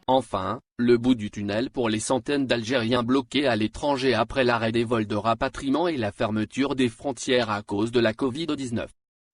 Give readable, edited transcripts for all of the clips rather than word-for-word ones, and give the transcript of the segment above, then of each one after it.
Enfin, le bout du tunnel pour les centaines d'Algériens bloqués à l'étranger après l'arrêt des vols de rapatriement et la fermeture des frontières à cause de la Covid-19.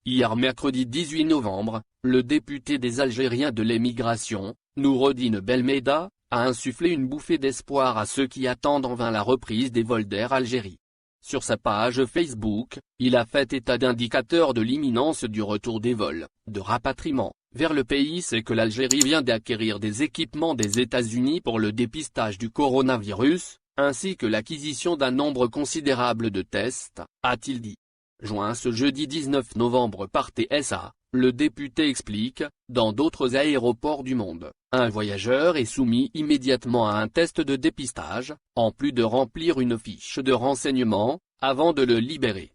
Hier mercredi 18 novembre, le député des Algériens de l'émigration, Noureddine Belmeda, a insufflé une bouffée d'espoir à ceux qui attendent en vain la reprise des vols d'Air Algérie. Sur sa page Facebook, il a fait état d'indicateurs de l'imminence du retour des vols de rapatriement vers le pays. C'est que l'Algérie vient d'acquérir des équipements des États-Unis pour le dépistage du coronavirus, ainsi que l'acquisition d'un nombre considérable de tests, a-t-il dit. Joint ce jeudi 19 novembre par TSA, le député explique, dans d'autres aéroports du monde, un voyageur est soumis immédiatement à un test de dépistage, en plus de remplir une fiche de renseignement, avant de le libérer.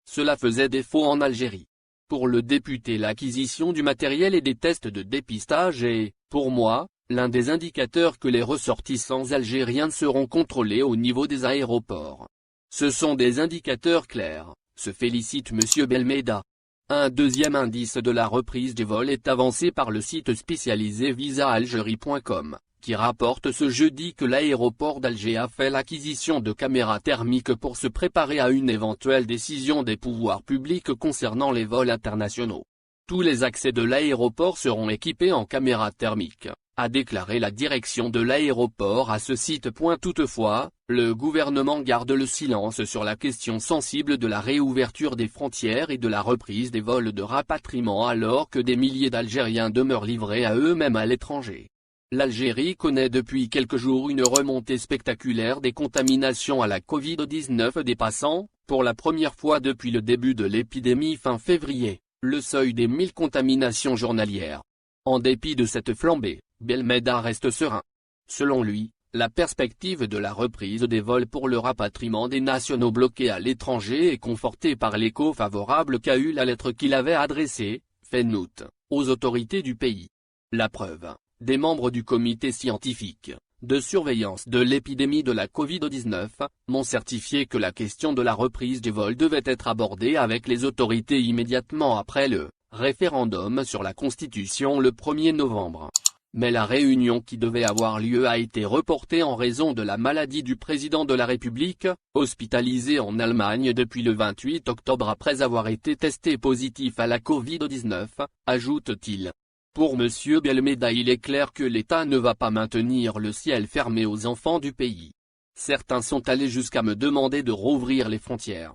Cela faisait défaut en Algérie. Pour le député, l'acquisition du matériel et des tests de dépistage est, pour moi, l'un des indicateurs que les ressortissants algériens seront contrôlés au niveau des aéroports. Ce sont des indicateurs clairs, se félicite M. Belmeda. Un deuxième indice de la reprise des vols est avancé par le site spécialisé visaalgérie.com, qui rapporte ce jeudi que l'aéroport d'Alger a fait l'acquisition de caméras thermiques pour se préparer à une éventuelle décision des pouvoirs publics concernant les vols internationaux. Tous les accès de l'aéroport seront équipés en caméras thermiques, a déclaré la direction de l'aéroport à ce site. Toutefois, le gouvernement garde le silence sur la question sensible de la réouverture des frontières et de la reprise des vols de rapatriement alors que des milliers d'Algériens demeurent livrés à eux-mêmes à l'étranger. L'Algérie connaît depuis quelques jours une remontée spectaculaire des contaminations à la Covid-19 dépassant, pour la première fois depuis le début de l'épidémie fin février, le seuil des 1000 contaminations journalières. En dépit de cette flambée, Belmeda reste serein. Selon lui, la perspective de la reprise des vols pour le rapatriement des nationaux bloqués à l'étranger est confortée par l'écho favorable qu'a eu la lettre qu'il avait adressée, fin août, aux autorités du pays. La preuve, des membres du comité scientifique de surveillance de l'épidémie de la Covid-19, m'ont certifié que la question de la reprise des vols devait être abordée avec les autorités immédiatement après le référendum sur la Constitution le 1er novembre. Mais la réunion qui devait avoir lieu a été reportée en raison de la maladie du président de la République, hospitalisé en Allemagne depuis le 28 octobre après avoir été testé positif à la Covid-19, ajoute-t-il. Pour M. Belmeda, il est clair que l'État ne va pas maintenir le ciel fermé aux enfants du pays. Certains sont allés jusqu'à me demander de rouvrir les frontières.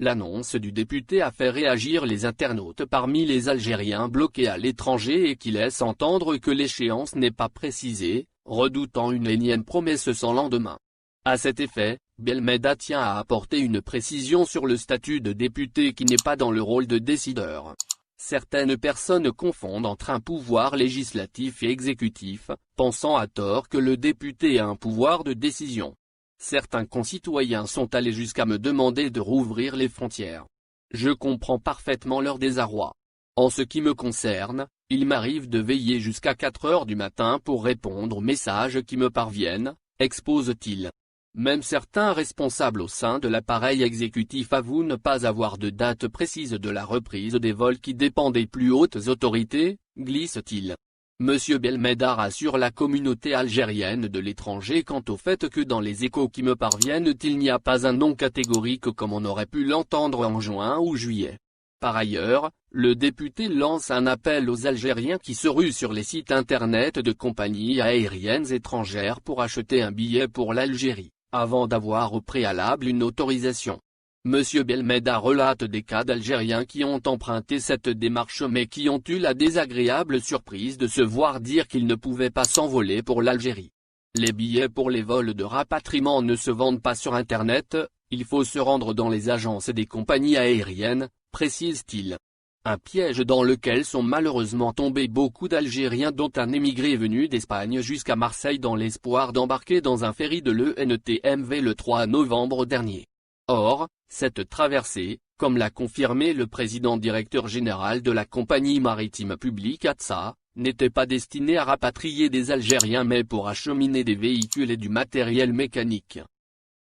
L'annonce du député a fait réagir les internautes parmi les Algériens bloqués à l'étranger et qui laisse entendre que l'échéance n'est pas précisée, redoutant une énième promesse sans lendemain. À cet effet, Belmeda tient à apporter une précision sur le statut de député qui n'est pas dans le rôle de décideur. Certaines personnes confondent entre un pouvoir législatif et exécutif, pensant à tort que le député a un pouvoir de décision. Certains concitoyens sont allés jusqu'à me demander de rouvrir les frontières. Je comprends parfaitement leur désarroi. En ce qui me concerne, il m'arrive de veiller jusqu'à 4 heures du matin pour répondre aux messages qui me parviennent, expose-t-il. Même certains responsables au sein de l'appareil exécutif avouent ne pas avoir de date précise de la reprise des vols qui dépend des plus hautes autorités, glisse-t-il. M. Belmeda rassure la communauté algérienne de l'étranger quant au fait que dans les échos qui me parviennent il n'y a pas un non catégorique comme on aurait pu l'entendre en juin ou juillet. Par ailleurs, le député lance un appel aux Algériens qui se ruent sur les sites internet de compagnies aériennes étrangères pour acheter un billet pour l'Algérie, avant d'avoir au préalable une autorisation. M. Belmeda relate des cas d'Algériens qui ont emprunté cette démarche mais qui ont eu la désagréable surprise de se voir dire qu'ils ne pouvaient pas s'envoler pour l'Algérie. Les billets pour les vols de rapatriement ne se vendent pas sur Internet, il faut se rendre dans les agences des compagnies aériennes, précise-t-il. Un piège dans lequel sont malheureusement tombés beaucoup d'Algériens dont un émigré venu d'Espagne jusqu'à Marseille dans l'espoir d'embarquer dans un ferry de l'ENTMV le 3 novembre dernier. Or, cette traversée, comme l'a confirmé le président directeur général de la compagnie maritime publique ATSA, n'était pas destiné à rapatrier des Algériens mais pour acheminer des véhicules et du matériel mécanique.